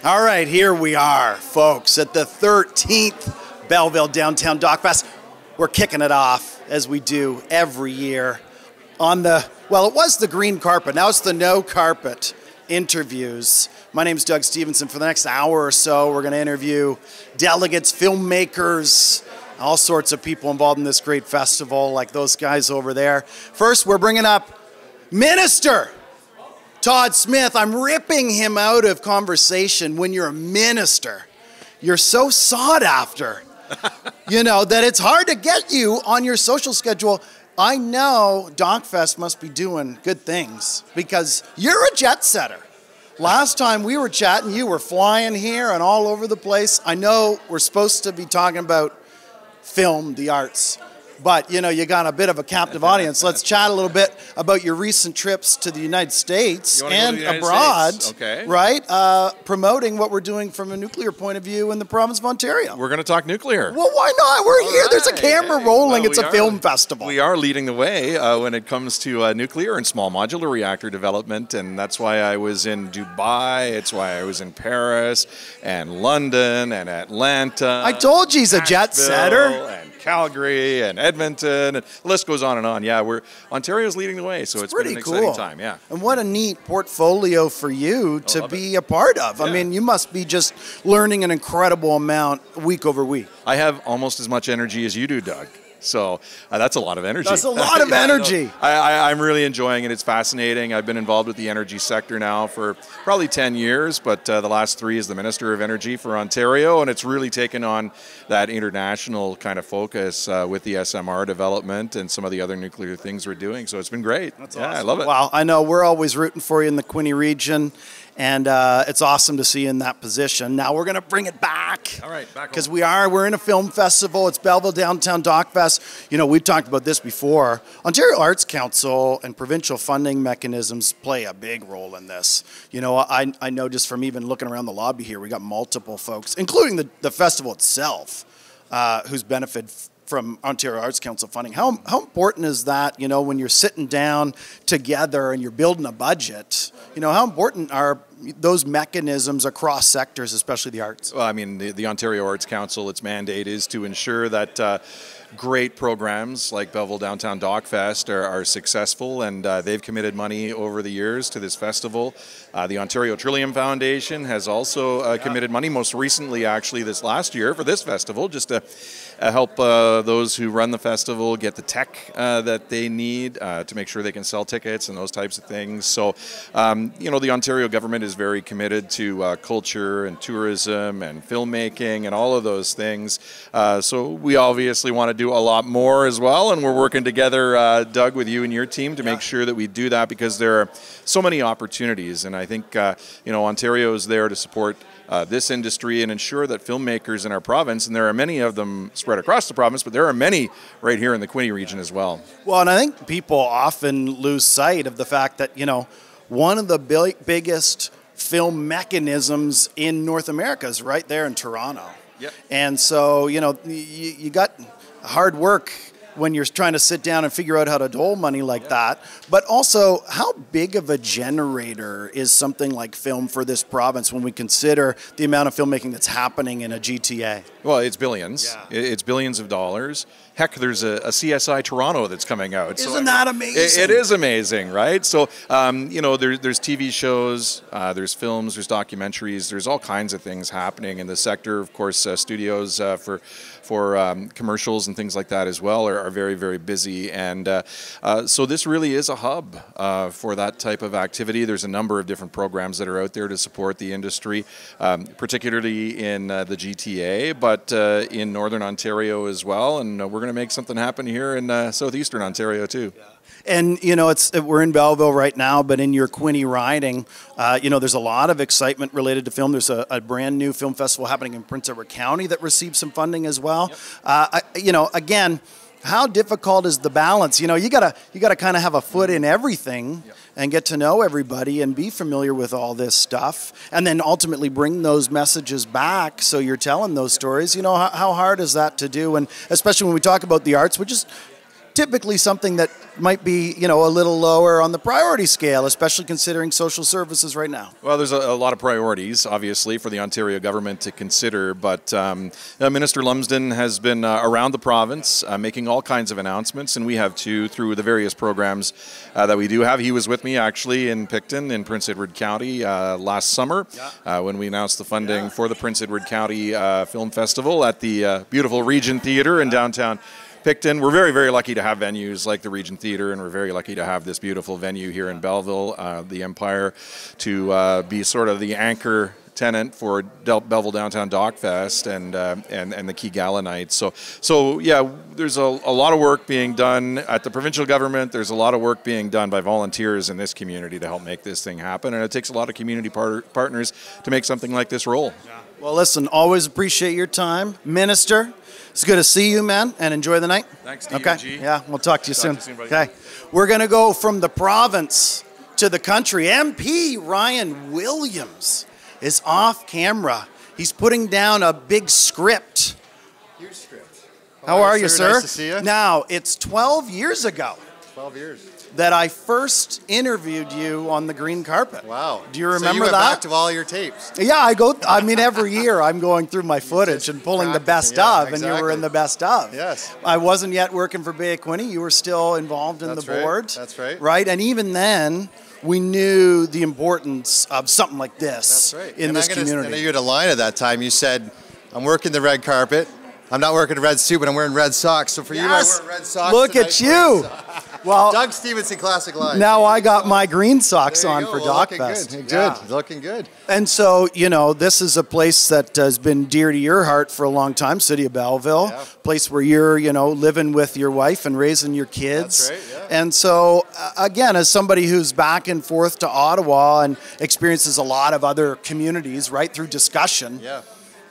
All right, here we are, folks, at the 13th Belleville Downtown DocFest. We're kicking it off, as we do every year, on the, well, it was the green carpet. Now it's the no carpet interviews. My name's Doug Stevenson. For the next hour or so, we're going to interview delegates, filmmakers, all sorts of people involved in this great festival, like those guys over there. First, we're bringing up Minister Todd Smith. I'm ripping him out of conversation. When you're a minister, you're so sought after, you know, that it's hard to get you on your social schedule. I know DocFest must be doing good things because you're a jet setter. Last time we were chatting, you were flying here and all over the place. I know we're supposed to be talking about film, the arts, but, you know, you got a bit of a captive audience. Let's chat a little bit about your recent trips to the United States and abroad, okay. Right? Promoting what we're doing from a nuclear point of view in the province of Ontario. We're going to talk nuclear. Well, why not? We're here. Right. There's a camera rolling. Well, it's a film festival. We are leading the way when it comes to nuclear and small modular reactor development, and that's why I was in Dubai. It's why I was in Paris and London and Atlanta. I told you he's a jet setter. And Calgary and Edmonton, and the list goes on and on. Yeah, Ontario's leading the way, so it's been an exciting time. Yeah. And what a neat portfolio for you to be a part of. Yeah. I mean, you must be just learning an incredible amount week over week. I have almost as much energy as you do, Doug. So that's a lot of energy. That's a lot of energy. No, I'm really enjoying it. It's fascinating. I've been involved with the energy sector now for probably 10 years, but the last 3 as the Minister of Energy for Ontario, and it's really taken on that international kind of focus with the SMR development and some of the other nuclear things we're doing. So it's been great. That's awesome. I love it. Well, I know we're always rooting for you in the Quinte region. And it's awesome to see you in that position. Now we're going to bring it back. All right, back because we're in a film festival. It's Belleville Downtown DocFest. You know, we've talked about this before. Ontario Arts Council and provincial funding mechanisms play a big role in this. You know, I know just from even looking around the lobby here, we got multiple folks, including the festival itself, who's benefited from Ontario Arts Council funding. How important is that, you know, when you're sitting down together and you're building a budget? You know, how important are those mechanisms across sectors, especially the arts? Well, I mean, the Ontario Arts Council, its mandate is to ensure that great programs like Belleville Downtown DocFest are successful, and they've committed money over the years to this festival. The Ontario Trillium Foundation has also committed money, most recently actually this last year for this festival, just to help those who run the festival get the tech that they need to make sure they can sell tickets and those types of things. So, you know, the Ontario government is very committed to culture and tourism and filmmaking and all of those things. So we obviously want to do a lot more as well, and we're working together, Doug, with you and your team to make sure that we do that, because there are so many opportunities, and I think you know, Ontario is there to support this industry and ensure that filmmakers in our province, and there are many of them spread across the province, but there are many right here in the Quinte region as well. Well, and I think people often lose sight of the fact that, you know, one of the biggest film mechanisms in North America is right there in Toronto. Yep. And so, you know, you got hard work when you're trying to sit down and figure out how to dole money like that. But also, how big of a generator is something like film for this province when we consider the amount of filmmaking that's happening in a GTA? Well, it's billions. Yeah. It's billions of dollars. Heck, there's a CSI Toronto that's coming out. Isn't that amazing? It is amazing, right? So, you know, there's TV shows, there's films, there's documentaries, there's all kinds of things happening in the sector. Of course, studios for commercials and things like that as well are very, very busy. And so this really is a hub for that type of activity. There's a number of different programs that are out there to support the industry, particularly in the GTA, but in Northern Ontario as well. And we're going to make something happen here in southeastern Ontario too. Yeah. And, you know, we're in Belleville right now, but in your Quinte riding, you know, there's a lot of excitement related to film. There's a brand new film festival happening in Prince Edward County that received some funding as well. Yep. You know, again, how difficult is the balance? You know, you gotta kind of have a foot in everything. Yep. And get to know everybody and be familiar with all this stuff, and then ultimately bring those messages back so you're telling those stories. You know, how hard is that to do? And especially when we talk about the arts, which is typically something that might be, you know, a little lower on the priority scale, especially considering social services right now. Well, there's a lot of priorities, obviously, for the Ontario government to consider, but Minister Lumsden has been around the province making all kinds of announcements, and we have too, through the various programs that we do have. He was with me, actually, in Picton in Prince Edward County last summer when we announced the funding for the Prince Edward County Film Festival at the beautiful Regent Theatre in downtown Picton. We're very, very lucky to have venues like the Regent Theatre, and we're very lucky to have this beautiful venue here in Belleville, the Empire, to be sort of the anchor tenant for Belleville Downtown DocFest and the key gala nights. So yeah, there's a lot of work being done at the provincial government. There's a lot of work being done by volunteers in this community to help make this thing happen, and it takes a lot of community partners to make something like this roll. Yeah. Well, listen, always appreciate your time, Minister. It's good to see you, man, and enjoy the night. Thanks, Steve. Okay. Yeah, we'll talk to you soon. Okay. We're going to go from the province to the country. MP Ryan Williams is off camera. He's putting down a big script. Huge script. How are you, sir? Nice to see you. Now, it's 12 years ago 12 years. that I first interviewed you on the green carpet. Wow. Do you remember so you went that? back to all your tapes. Yeah, I mean, every year I'm going through my footage and pulling the best of, and you were in the best of. Yes. I wasn't yet working for Bay of Quinte. You were still involved in the board. That's right. Right? And even then, we knew the importance of something like this in this community. And you had a line at that time. You said, I'm working the red carpet. I'm not working a red suit, but I'm wearing red socks. So for you, I wear red socks. Look at you. Well, Doug Stevenson classic line. Now I got my green socks on for DocFest. Looking good. Looking good. And so, you know, this is a place that has been dear to your heart for a long time, City of Belleville, place where you're, you know, living with your wife and raising your kids. That's right, yeah. And so, again, as somebody who's back and forth to Ottawa and experiences a lot of other communities, right, through discussion,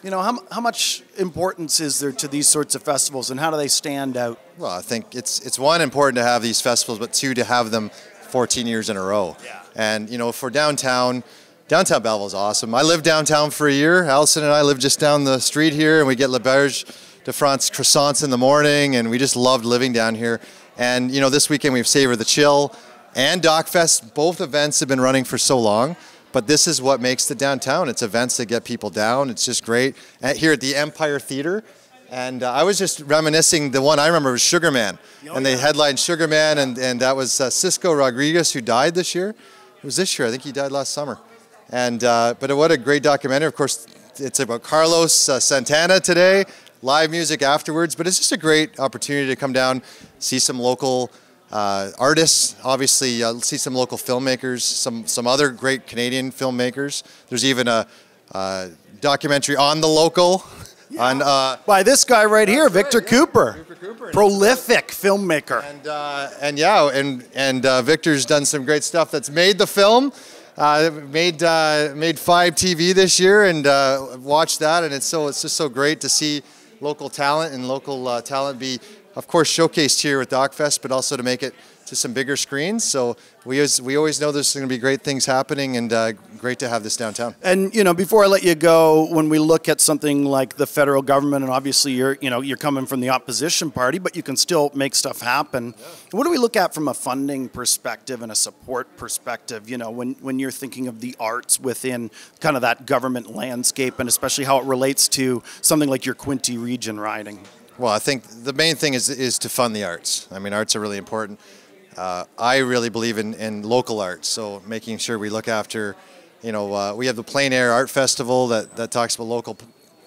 you know, how much importance is there to these sorts of festivals, and how do they stand out? Well, I think it's one, important to have these festivals, but two, to have them 14 years in a row. Yeah. And, you know, for downtown Belleville is awesome. I lived downtown for a year. Allison and I live just down the street here, and we get L'Auberge de France croissants in the morning, and we just loved living down here. And, you know, this weekend we've Savor the Chill and DocFest. Both events have been running for so long. But this is what makes the downtown. It's events that get people down. It's just great. Here at the Empire Theatre. And I was just reminiscing, the one I remember was Sugar Man. And they headlined Sugar Man, and that was Cisco Rodriguez, who died this year. It was this year. I think he died last summer. And but what a great documentary. Of course, it's about Carlos Santana today. Live music afterwards. But it's just a great opportunity to come down, see some local artists, obviously see some local filmmakers, some other great Canadian filmmakers. There's even a documentary on the local. By this guy right here, Victor Cooper. Prolific filmmaker. And Victor's done some great stuff that's made the film. Made 5 TV this year, and watched that, and it's just so great to see local talent and local talent be, of course, showcased here with DocFest, but also to make it to some bigger screens. So we always know there's going to be great things happening, and great to have this downtown. And, you know, before I let you go, when we look at something like the federal government, and obviously you're coming from the opposition party, but you can still make stuff happen. Yeah. What do we look at from a funding perspective and a support perspective, you know, when you're thinking of the arts within kind of that government landscape, and especially how it relates to something like your Quinte region riding? Well, I think the main thing is to fund the arts. I mean, arts are really important. I really believe in local arts, so making sure we look after, you know, we have the Plein Air Art Festival that talks about local,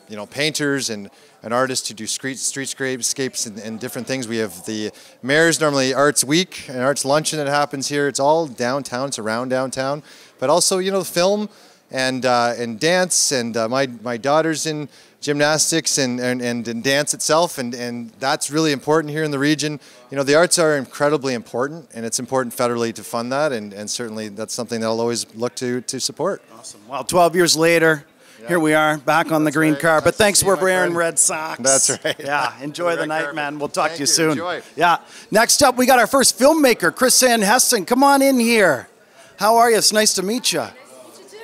you know, painters and artists who do streetscapes and different things. We have the Mayor's normally Arts Week and Arts Luncheon that happens here. It's all downtown, it's around downtown, but also, you know, film and dance, and my daughter's in gymnastics and dance itself, and that's really important here in the region. You know, the arts are incredibly important, and it's important federally to fund that, and certainly that's something that I'll always look to support. Awesome. Well, 12 years later, here we are back on the green carpet. Nice. Thanks for wearing red socks. That's right. Yeah, enjoy the night, carpet. Man. We'll talk to you soon. Enjoy. Yeah. Next up, we got our first filmmaker, Chris Sanhesen. Come on in here. How are you? It's nice to meet you.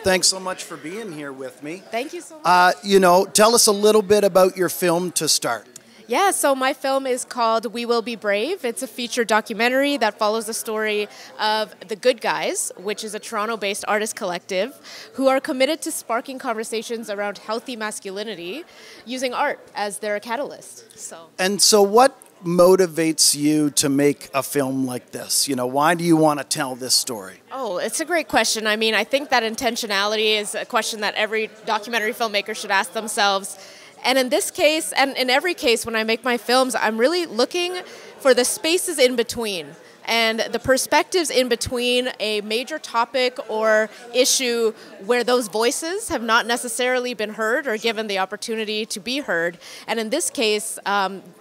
Thanks so much for being here with me. Thank you so much. You know, tell us a little bit about your film to start. Yeah, so my film is called We Will Be Brave. It's a feature documentary that follows the story of The Good Guys, which is a Toronto-based artist collective who are committed to sparking conversations around healthy masculinity using art as their catalyst. So what motivates you to make a film like this? You know, why do you want to tell this story? Oh, it's a great question. I mean, I think that intentionality is a question that every documentary filmmaker should ask themselves. And in this case, and in every case when I make my films, I'm really looking for the spaces in between and the perspectives in between a major topic or issue where those voices have not necessarily been heard or given the opportunity to be heard. And in this case,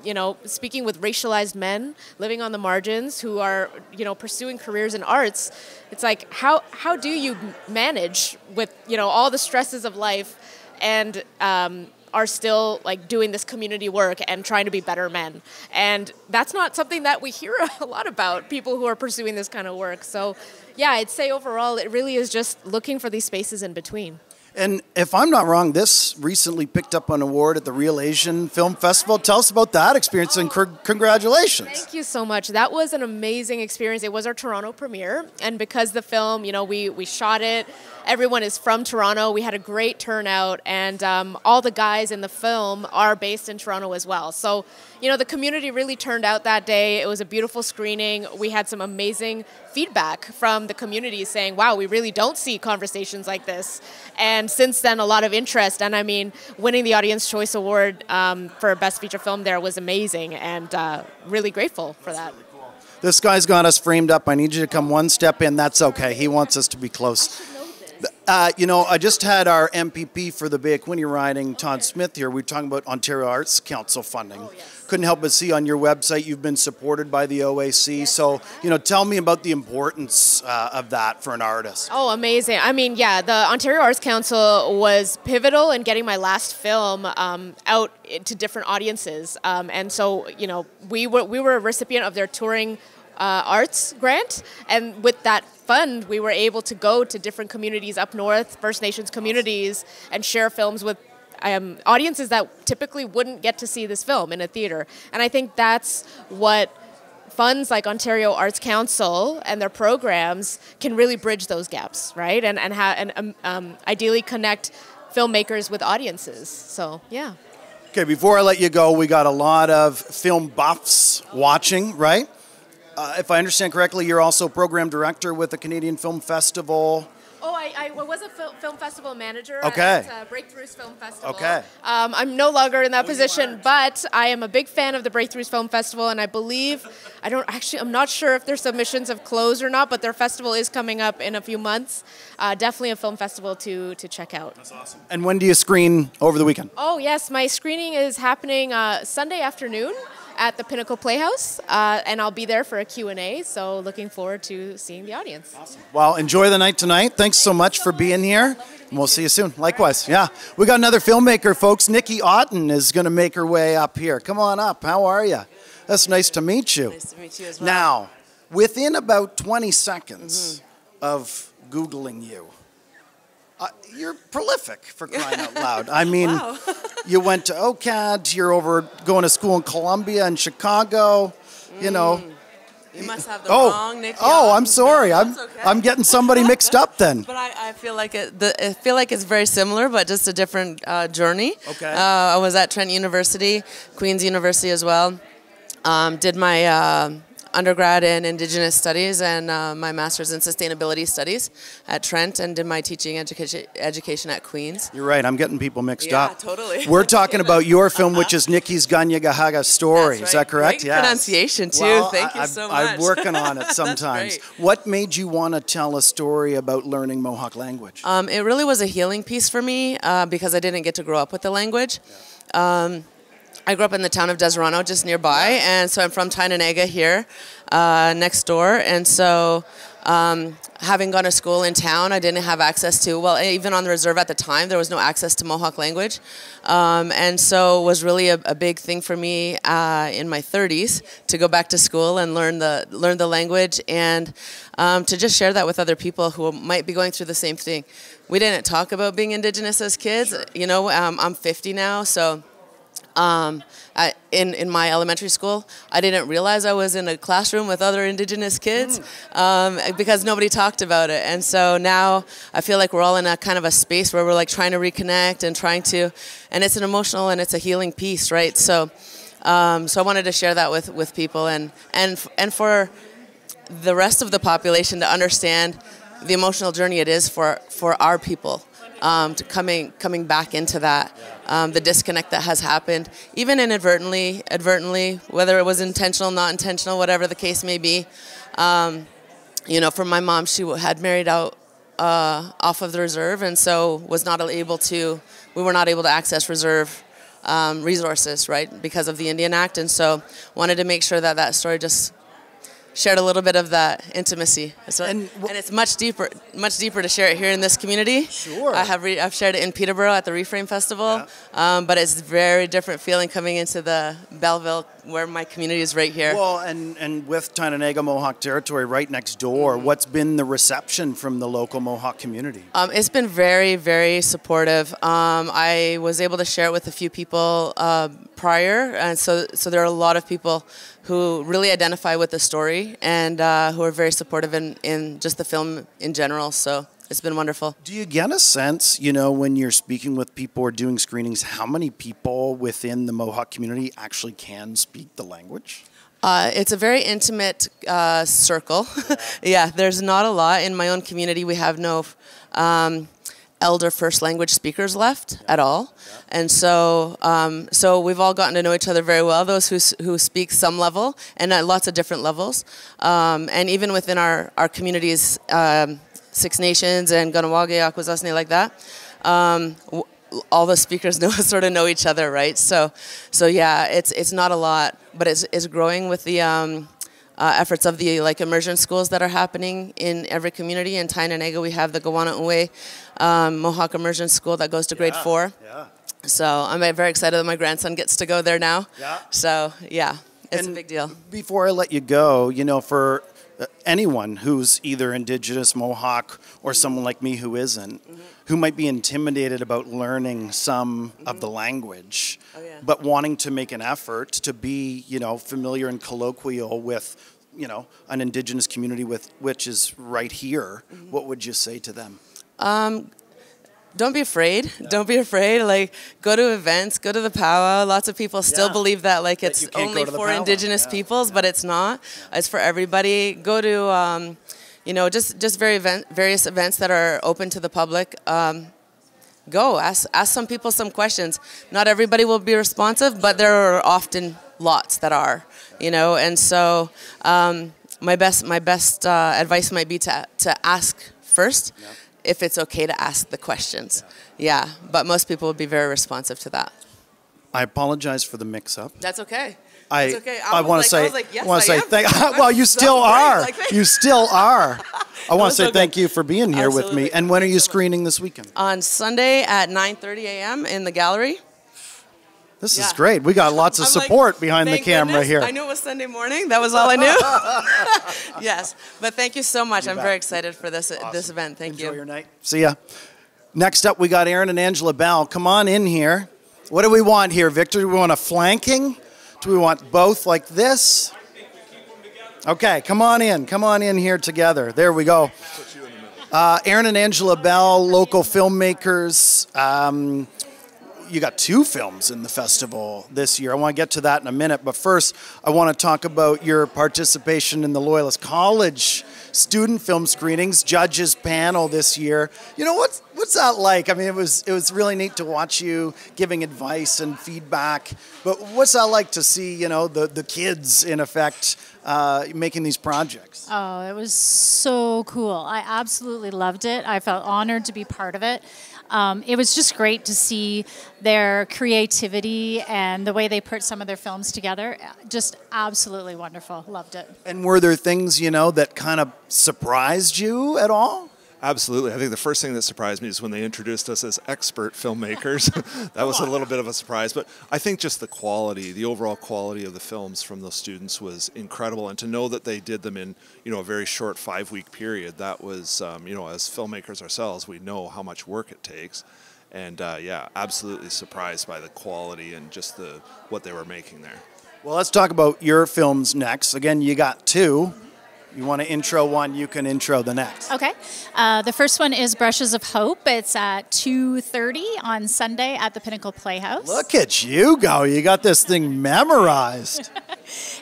you know, speaking with racialized men living on the margins who are, you know, pursuing careers in arts, it's like, how do you manage with, you know, all the stresses of life and are still like doing this community work and trying to be better men. And that's not something that we hear a lot about, people who are pursuing this kind of work. So yeah, I'd say overall it really is just looking for these spaces in between. And if I'm not wrong, this recently picked up an award at the Real Asian Film Festival. Tell us about that experience and congratulations. Thank you so much. That was an amazing experience. It was our Toronto premiere. And because the film, you know, we shot it, everyone is from Toronto. We had a great turnout. And all the guys in the film are based in Toronto as well. So, you know, the community really turned out that day. It was a beautiful screening. We had some amazing feedback from the community saying, wow, we really don't see conversations like this. And since then, a lot of interest. And I mean, winning the Audience Choice Award for Best Feature Film there was amazing, and really grateful for that. Really cool. This guy's got us framed up. I need you to come one step in. That's okay. He wants us to be close. You know, I just had our MPP for the Bay of Quinte riding, Todd Smith, here. We were talking about Ontario Arts Council funding. Oh, yes. Couldn't help but see on your website you've been supported by the OAC. Yes. So, you know, tell me about the importance of that for an artist. Oh, amazing. I mean, yeah, the Ontario Arts Council was pivotal in getting my last film out to different audiences. And so, you know, we were a recipient of their touring arts grant, and with that fund we were able to go to different communities up north, First Nations communities, and share films with audiences that typically wouldn't get to see this film in a theater. And I think that's what funds like Ontario Arts Council and their programs can really bridge those gaps, right? And ideally connect filmmakers with audiences. So yeah. Okay, before I let you go, we got a lot of film buffs watching, right? If I understand correctly, you're also program director with the Canadian Film Festival. Oh, I was a film festival manager at Breakthroughs Film Festival. Okay. I'm no longer in that position, but I am a big fan of the Breakthroughs Film Festival, and I believe, I'm not sure if their submissions have closed or not, but their festival is coming up in a few months. Definitely a film festival to check out. That's awesome. And when do you screen over the weekend? Oh, yes, my screening is happening Sunday afternoon at the Pinnacle Playhouse, and I'll be there for a Q&A, so looking forward to seeing the audience. Awesome. Well, enjoy the night tonight. Thanks so much for being here, and we'll see you soon. Likewise, yeah. We got another filmmaker, folks. Nikki Otten is going to make her way up here. Come on up. How are you? That's nice to meet you. Nice to meet you as well. Now, within about 20 seconds of Googling you, you're prolific, for crying out loud. I mean, wow. You went to OCAD, you're over going to school in Columbia and Chicago, you know. You must have the wrong Nick. Oh, I'm sorry. No, okay. I'm getting somebody mixed up then. But I feel like I feel like it's very similar, but just a different journey. Okay. I was at Trent University, Queen's University as well. Did my undergrad in Indigenous Studies and my master's in Sustainability Studies at Trent, and did my teaching education at Queen's. You're right, I'm getting people mixed up. Yeah, totally. We're talking about your film, which is Nikki's Ganyagahaga Story. That's right. Is that correct? Great pronunciation, too. Well, Thank you so much. I'm working on it sometimes. What made you want to tell a story about learning Mohawk language? It really was a healing piece for me because I didn't get to grow up with the language. Yeah. I grew up in the town of Deserano, just nearby, and so I'm from Tainanega here, next door, and so having gone to school in town, I didn't have access to, well, even on the reserve at the time, there was no access to Mohawk language, and so it was really a big thing for me in my 30s to go back to school and learn the language, and to just share that with other people who might be going through the same thing. We didn't talk about being Indigenous as kids, you know, I'm 50 now, so In my elementary school, I didn't realize I was in a classroom with other Indigenous kids because nobody talked about it. And so now I feel like we're all in a kind of a space where we're like trying to reconnect and and it's an emotional and it's a healing piece, right? So I wanted to share that with people and for the rest of the population to understand the emotional journey it is for our people. To coming back into that, the disconnect that has happened, even inadvertently, whether it was intentional, not intentional, whatever the case may be. For my mom, she had married out off of the reserve, and so we were not able to access reserve resources, right, because of the Indian Act, and so wanted to make sure that story just shared a little bit of that intimacy, and it's much deeper to share it here in this community. Sure. I've shared it in Peterborough at the Reframe Festival, but it's very different feeling coming into the Belleville, where my community is right here. Well, and with Tyendinaga Mohawk territory right next door, what's been the reception from the local Mohawk community? It's been very, very supportive. I was able to share it with a few people prior, and so there are a lot of people who really identify with the story and who are very supportive in just the film in general. So it's been wonderful. Do you get a sense, when you're speaking with people or doing screenings, how many people within the Mohawk community actually can speak the language? It's a very intimate circle. Yeah, there's not a lot. In my own community, we have no elder first language speakers left at all. And so we've all gotten to know each other very well, those who speak some level and at lots of different levels. And even within our communities, Six Nations and Ganawage, Akwesasne, like that, all the speakers sort of know each other, right? So yeah, it's not a lot, but it's growing with the efforts of the immersion schools that are happening in every community. In Tyendinaga, we have the Gawana Uwe Mohawk Immersion School that goes to grade 4. Yeah. So I'm very excited that my grandson gets to go there now. Yeah. So yeah, it's a big deal. Before I let you go, for anyone who's either Indigenous, Mohawk, or someone like me who isn't, who might be intimidated about learning some of the language, but wanting to make an effort to be, familiar and colloquial with, an Indigenous community which is right here, what would you say to them? Don't be afraid. Yeah. Don't be afraid. Go to events, go to the powwow. Lots of people still believe that it's only for Indigenous peoples, but it's not. It's for everybody. Go to, just various events that are open to the public. Go ask some people some questions. Not everybody will be responsive, but there are often lots that are. And so my best advice might be to ask first. Yeah. If it's okay to ask the questions. Yeah, but most people would be very responsive to that. I apologize for the mix-up. That's okay. That's okay. I want to say, yes, well, you still are. You still are. I want to say thank you for being here with me. And when are you screening this weekend? On Sunday at 9:30 a.m. in the gallery. This is great. We got lots of support behind the camera here. I knew it was Sunday morning. That was all I knew. Yes, but thank you so much. I'm very excited for this event. Thank you. Enjoy your night. See ya. Next up, we got Aaron and Angela Bell. Come on in here. What do we want here, Victor? Do we want a flanking? Do we want both like this? Okay, come on in. Come on in here together. There we go. Aaron and Angela Bell, local filmmakers. You got 2 films in the festival this year. I want to get to that in a minute, but first I want to talk about your participation in the Loyalist College student film screenings, judges panel this year. What's that like? I mean, it was really neat to watch you giving advice and feedback, but what's that like to see, the kids in effect making these projects? Oh, it was so cool. I absolutely loved it. I felt honored to be part of it. It was just great to see their creativity and the way they put some of their films together. Just absolutely wonderful. Loved it. And were there things, that kind of surprised you at all? Absolutely. I think the first thing that surprised me is when they introduced us as expert filmmakers. That was a little bit of a surprise. But I think just the overall quality of the films from those students was incredible. And to know that they did them in, a very short 5-week period, that was, as filmmakers ourselves, we know how much work it takes. And yeah, absolutely surprised by the quality and just what they were making there. Well, let's talk about your films next. Again, you got two. You want to intro one, you can intro the next. Okay. The first one is Brushes of Hope. It's at 2:30 on Sunday at the Pinnacle Playhouse. Look at you go. You got this thing memorized.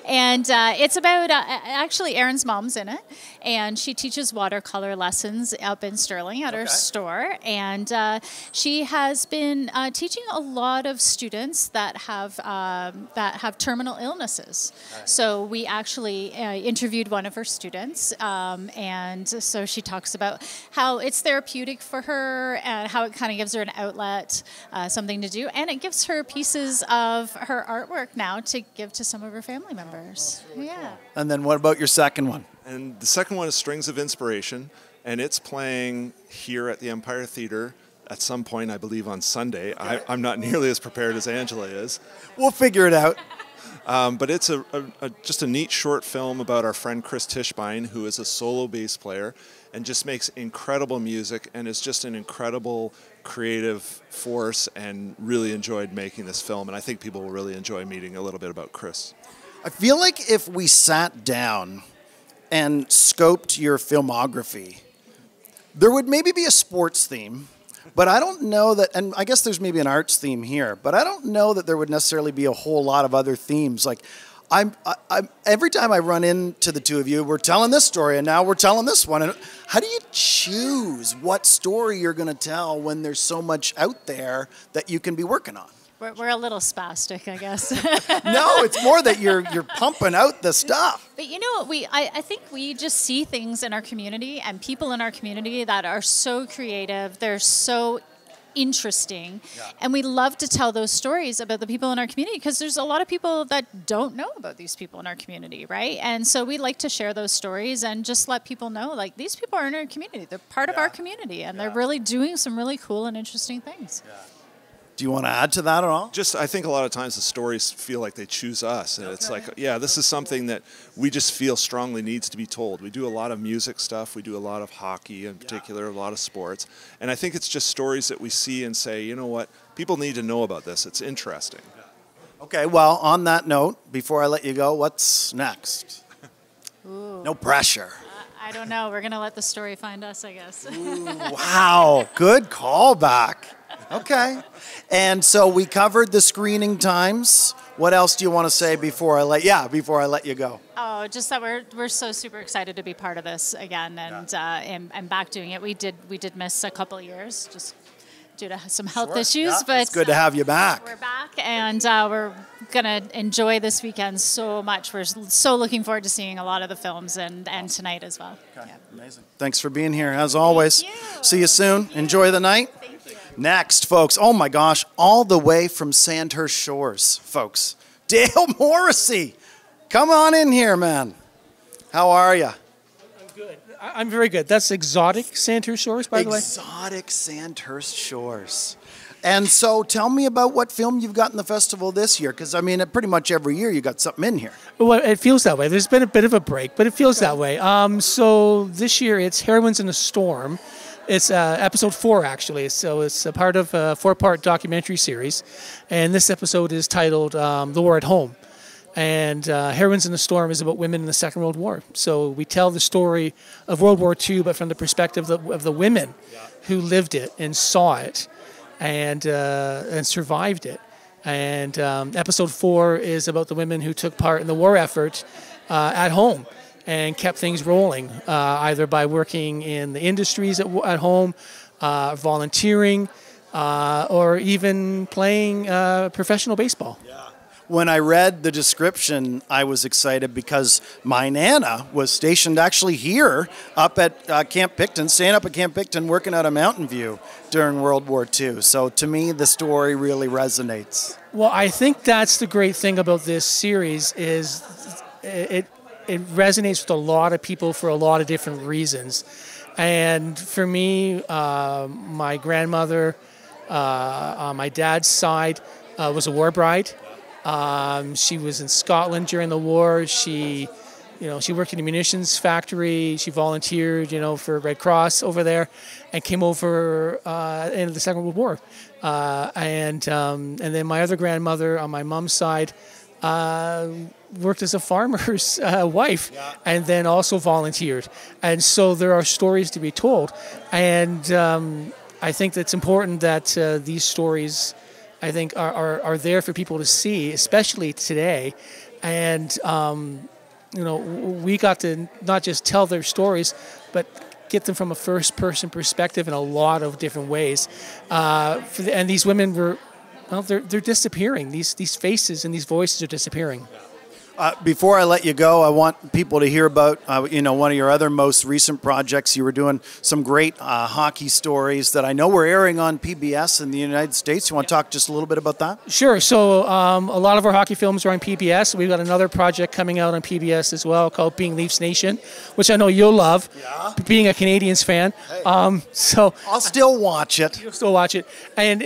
And it's about, actually, Erin's mom's in it. And she teaches watercolor lessons up in Sterling at her store. And she has been teaching a lot of students that have terminal illnesses. Right. So we actually interviewed one of her students. And so she talks about how it's therapeutic for her and how it kind of gives her an outlet, something to do. And it gives her pieces of her artwork now to give to some of her family members. Really yeah. Cool. And then what about your second one? And the second one is Strings of Inspiration, and it's playing here at the Empire Theater at some point, I believe, on Sunday. Okay. I'm not nearly as prepared as Angela is. We'll figure it out. But it's just a neat short film about our friend Chris Tischbein, who is a solo bass player and just makes incredible music and is just an incredible creative force, and really enjoyed making this film. And I think people will really enjoy meeting a little bit about Chris. I feel like if we sat down and scoped your filmography, there would maybe be a sports theme, but I don't know that, and I guess there's maybe an arts theme here, but I don't know that there would necessarily be a whole lot of other themes. Like, I'm every time I run into the two of you, we're telling this story, and now we're telling this one. And how do you choose what story you're going to tell when there's so much out there that you can be working on? We're a little spastic, I guess. No, it's more that you're pumping out the stuff. But you know what, I think we just see things in our community and people in our community that are so creative, they're so interesting, and we love to tell those stories about the people in our community because there's a lot of people that don't know about these people in our community, right? And so we like to share those stories and just let people know, like, these people are in our community, they're part of our community, and they're really doing some really cool and interesting things. Yeah. Do you want to add to that at all? Just, I think a lot of times the stories feel like they choose us. And it's like, yeah, this is something that we just feel strongly needs to be told. We do a lot of music stuff. We do a lot of hockey in particular, a lot of sports. And I think it's just stories that we see and say, you know what, people need to know about this. It's interesting. Okay, well, on that note, before I let you go, what's next? Ooh. No pressure. I don't know. We're going to let the story find us, I guess. Ooh, wow, good callback. Okay. And so we covered the screening times. What else do you want to say before I let you go? Oh, just that we're so super excited to be part of this again and back doing it. We did miss a couple of years just due to some health issues, but it's good to have you back. We're back, and we're gonna enjoy this weekend so much. We're so looking forward to seeing a lot of the films and tonight as well. Okay. Yeah. Amazing. Thanks for being here as always. Thank you. See you soon. Enjoy the night. Thank you. Next, folks, oh my gosh, all the way from Sandhurst Shores, folks, Dale Morrissey. Come on in here, man. How are you? I'm good. I'm very good. That's exotic Sandhurst Shores, by the way? Exotic Sandhurst Shores. And so tell me about what film you've got in the festival this year, because, I mean, pretty much every year you got something in here. Well, it feels that way. There's been a bit of a break, but it feels that way. So this year it's Heroines in a Storm. It's episode 4, actually. So it's a part of a 4-part documentary series. And this episode is titled The War at Home. And Heroines in the Storm is about women in the Second World War. So we tell the story of World War II, but from the perspective of the women who lived it and saw it and survived it. And episode 4 is about the women who took part in the war effort at home and kept things rolling, either by working in the industries at home, volunteering, or even playing professional baseball. Yeah. When I read the description, I was excited because my Nana was stationed actually here up at Camp Picton, staying up at Camp Picton, working out of Mountain View during World War II. So to me, the story really resonates. Well, I think that's the great thing about this series is it resonates with a lot of people for a lot of different reasons. And for me, my grandmother on my dad's side was a war bride. She was in Scotland during the war. She she worked in a munitions factory. She volunteered, for Red Cross over there, and came over in the Second World War. And then my other grandmother on my mom's side worked as a farmer's wife, and then also volunteered. And so there are stories to be told. And I think that's important that these stories, I think, are there for people to see, especially today. And we got to not just tell their stories, but get them from a first-person perspective in a lot of different ways. And these women they're disappearing. These faces and these voices are disappearing. Before I let you go, I want people to hear about, one of your other most recent projects. You were doing some great hockey stories that I know were airing on PBS in the United States. You want to talk just a little bit about that? Sure. So a lot of our hockey films are on PBS. We've got another project coming out on PBS as well called Being Leafs Nation, which I know you'll love, being a Canadiens fan. Hey. So I'll still watch it. You'll still watch it. And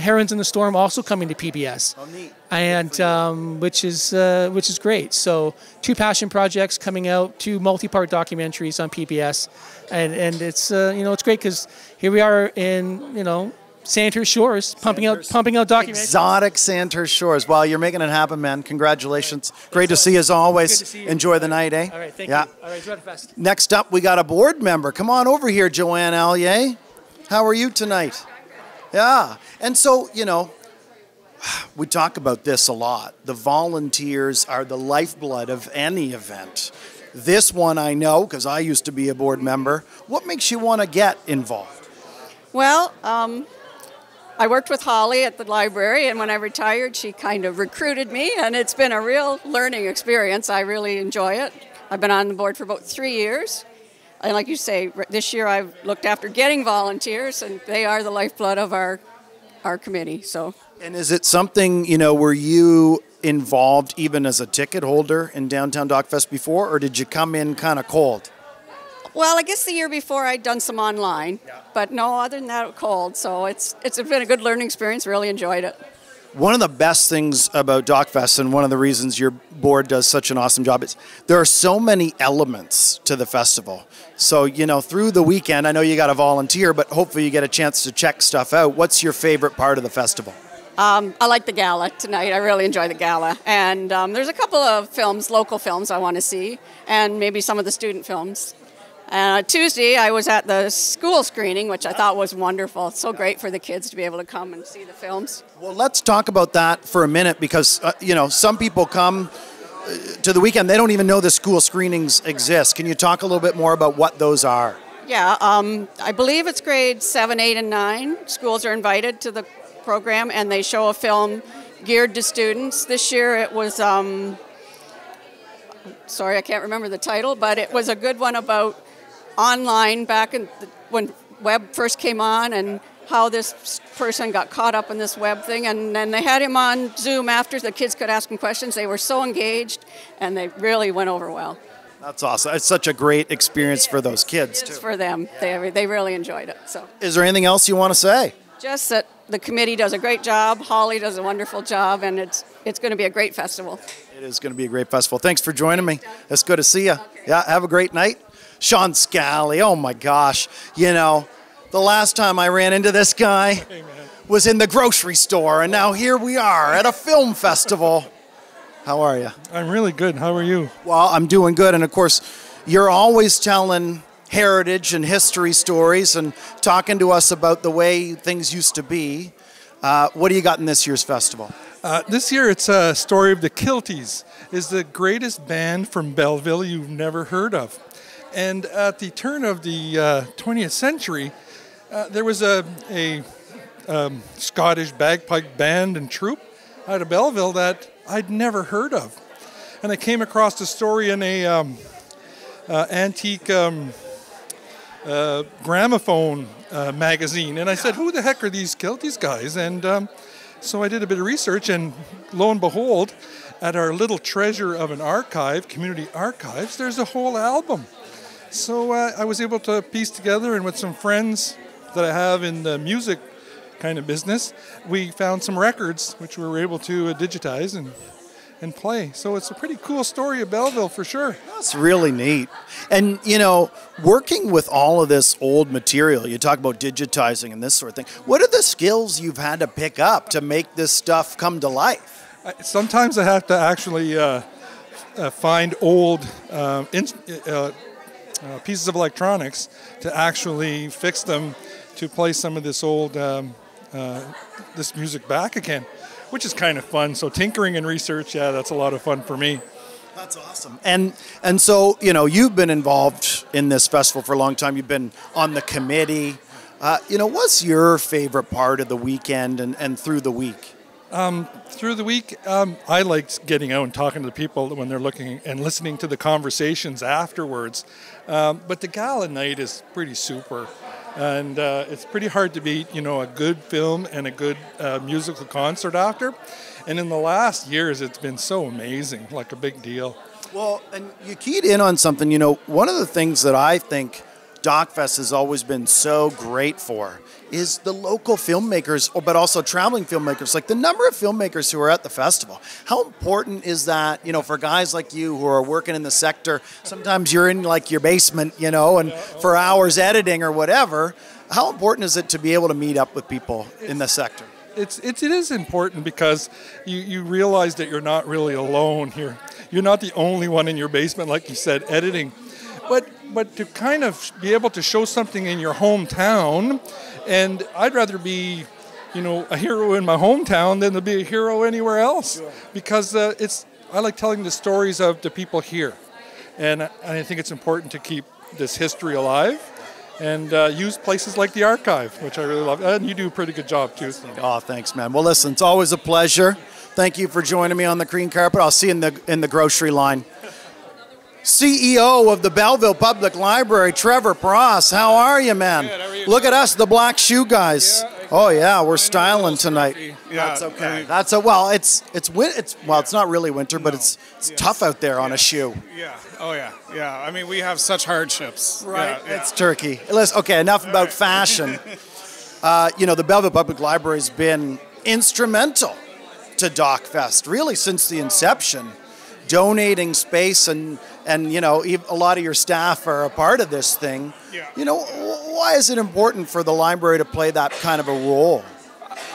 Heroines in the Storm also coming to PBS. Oh, neat. And which is great. So 2 passion projects coming out, 2 multi-part documentaries on PBS, and it's it's great because here we are in Sandhurst Shores pumping out documentaries. Exotic Sandhurst Shores. Well, you're making it happen, man. Congratulations. Right. Great to see you as always. Good to see you. Enjoy the night, eh? All right, thank you. All right, enjoy the fest. Next up, we got a board member. Come on over here, Joanne Allier. How are you tonight? Yeah, and so we talk about this a lot. The volunteers are the lifeblood of any event. This one I know because I used to be a board member. What makes you want to get involved? Well, I worked with Holly at the library, and when I retired, she kind of recruited me, and it's been a real learning experience. I really enjoy it. I've been on the board for about 3 years. And like you say, this year I've looked after getting volunteers, and they are the lifeblood of our committee. So. And is it something, were you involved even as a ticket holder in Downtown DocFest before, or did you come in kind of cold? Well, I guess the year before I'd done some online, but no, other than that, cold. So it's been a good learning experience, really enjoyed it. One of the best things about DocFest, and one of the reasons your board does such an awesome job, is there are so many elements to the festival. So, through the weekend, I know you got to volunteer, but hopefully you get a chance to check stuff out. What's your favorite part of the festival? I like the gala tonight. I really enjoy the gala. And there's a couple of films, local films I want to see, and maybe some of the student films. Tuesday, I was at the school screening, which I thought was wonderful. It's so great for the kids to be able to come and see the films. Well, let's talk about that for a minute because, some people come to the weekend, they don't even know the school screenings exist. Can you talk a little bit more about what those are? Yeah, I believe it's grades 7, 8, and 9. Schools are invited to the program, and they show a film geared to students. This year it was, sorry, I can't remember the title, but it was a good one about online back when web first came on and how this person got caught up in this web thing. And then they had him on Zoom after. The kids could ask him questions. They were so engaged, and they really went over well. That's awesome. It's such a great experience for those kids, too. For them. They really enjoyed it. So. Is there anything else you want to say? Just that the committee does a great job. Holly does a wonderful job, and it's going to be a great festival. It is going to be a great festival. Thanks for joining me. It's good to see you. Okay. Yeah, have a great night. Sean Scally, oh my gosh. The last time I ran into this guy was in the grocery store, and now here we are at a film festival. How are you? I'm really good. How are you? Well, I'm doing good, and of course, you're always telling heritage and history stories and talking to us about the way things used to be. What do you got in this year's festival? This year it's a story of the Quintes. Is the greatest band from Belleville you've never heard of. And at the turn of the 20th century, there was a Scottish bagpipe band and troupe out of Belleville that I'd never heard of. And I came across the story in a antique gramophone magazine. And I said, who the heck are these Quintes guys? And so I did a bit of research, and lo and behold, at our little treasure of an archive, Community Archives, there's a whole album. So I was able to piece together, and with some friends that I have in the music kind of business, we found some records which we were able to digitize and play. So it's a pretty cool story of Belleville for sure. That's really neat. And, you know, working with all of this old material, you talk about digitizing and this sort of thing. What are the skills you've had to pick up to make this stuff come to life? Sometimes I have to actually find old pieces of electronics to actually fix them to play some of this old this music back again, which is kind of fun. So tinkering and research, yeah, that's a lot of fun for me. That's awesome. And so, you know, you've been involved in this festival for a long time. You've been on the committee. You know, what's your favorite part of the weekend and through the week? Through the week, I liked getting out and talking to the people when they're looking and listening to the conversations afterwards. But the gala night is pretty super. And it's pretty hard to beat, you know, a good film and a good musical concert after. And in the last years, it's been so amazing, like a big deal. Well, and you keyed in on something. You know, one of the things that I think DocFest has always been so great for is the local filmmakers, but also traveling filmmakers, like the number of filmmakers who are at the festival. How important is that, you know, for guys like you who are working in the sector? Sometimes you're in like your basement, you know, and for hours editing or whatever. How important is it to be able to meet up with people in the sector? It is important because you realize that you're not really alone here. You're not the only one in your basement, like you said, editing. But to kind of be able to show something in your hometown, and I'd rather be, you know, a hero in my hometown than to be a hero anywhere else. Sure. Because I like telling the stories of the people here. And I think it's important to keep this history alive and use places like the archive, which I really love. And you do a pretty good job, too. Oh, thanks, man. Well, listen, it's always a pleasure. Thank you for joining me on the green carpet. I'll see you in the grocery line. CEO of the Belleville Public Library, Trevor Pross. How are you, man? Good. How are you? Look at us, the black shoe guys. Yeah, oh yeah, we're styling tonight. Yeah, that's okay. It's not really winter, but it's tough out there on a shoe. Yeah. Oh yeah. Yeah. I mean, we have such hardships. Right. Yeah. It's Turkey. Listen, okay, enough about fashion. You know, the Belleville Public Library has been instrumental to DocFest, really since the inception, donating space and you know, a lot of your staff are a part of this thing. Yeah. You know, why is it important for the library to play that kind of a role?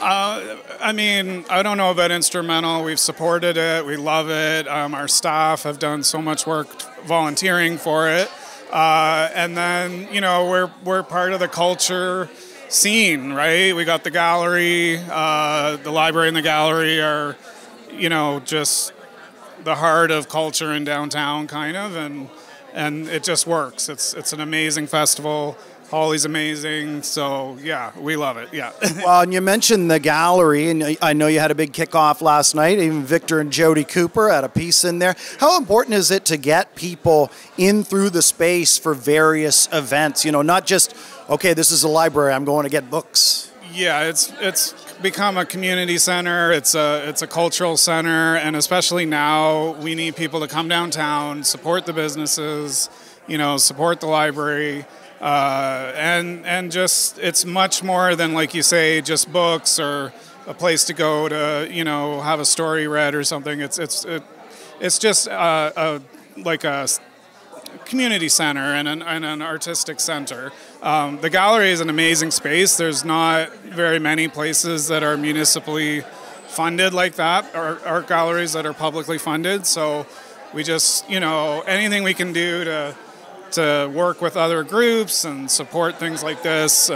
I mean, I don't know about instrumental. We've supported it. We love it. Our staff have done so much work volunteering for it. And then, you know, we're part of the culture scene, right? We got the gallery. The library and the gallery are, you know, just the heart of culture in downtown, kind of, and it just works. It's an amazing festival. Holly's amazing, so yeah, we love it. Yeah. Well, and you mentioned the gallery, and I know you had a big kickoff last night. Even Victor and Jody Cooper had a piece in there. How important is it to get people in through the space for various events? You know, not just okay, this is a library, I'm going to get books. Yeah, it's become a community center. It's a cultural center, and especially now, we need people to come downtown, support the businesses, you know, support the library, and just it's much more than, like you say, just books or a place to go to, you know, have a story read or something. It's just like a community center and an artistic center. The gallery is an amazing space. There's not very many places that are municipally funded like that, or art galleries that are publicly funded. So we just, you know, anything we can do to work with other groups and support things like this.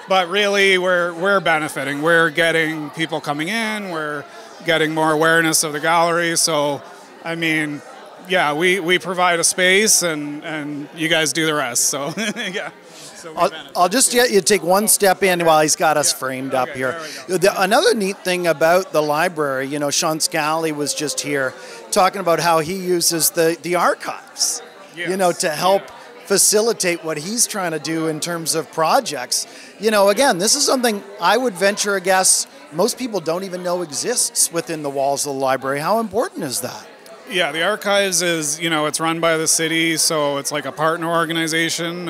But really, we're benefiting. We're getting people coming in. We're getting more awareness of the gallery. So, I mean, yeah, we provide a space, and you guys do the rest. So, yeah. So I'll just get you to take one step in while he's got us framed up here. Another neat thing about the library, you know, Sean Scally was just here talking about how he uses the archives, you know, to help facilitate what he's trying to do in terms of projects. You know, again, this is something I would venture a guess most people don't even know exists within the walls of the library. How important is that? Yeah, the archives is, you know, it's run by the city, so it's like a partner organization.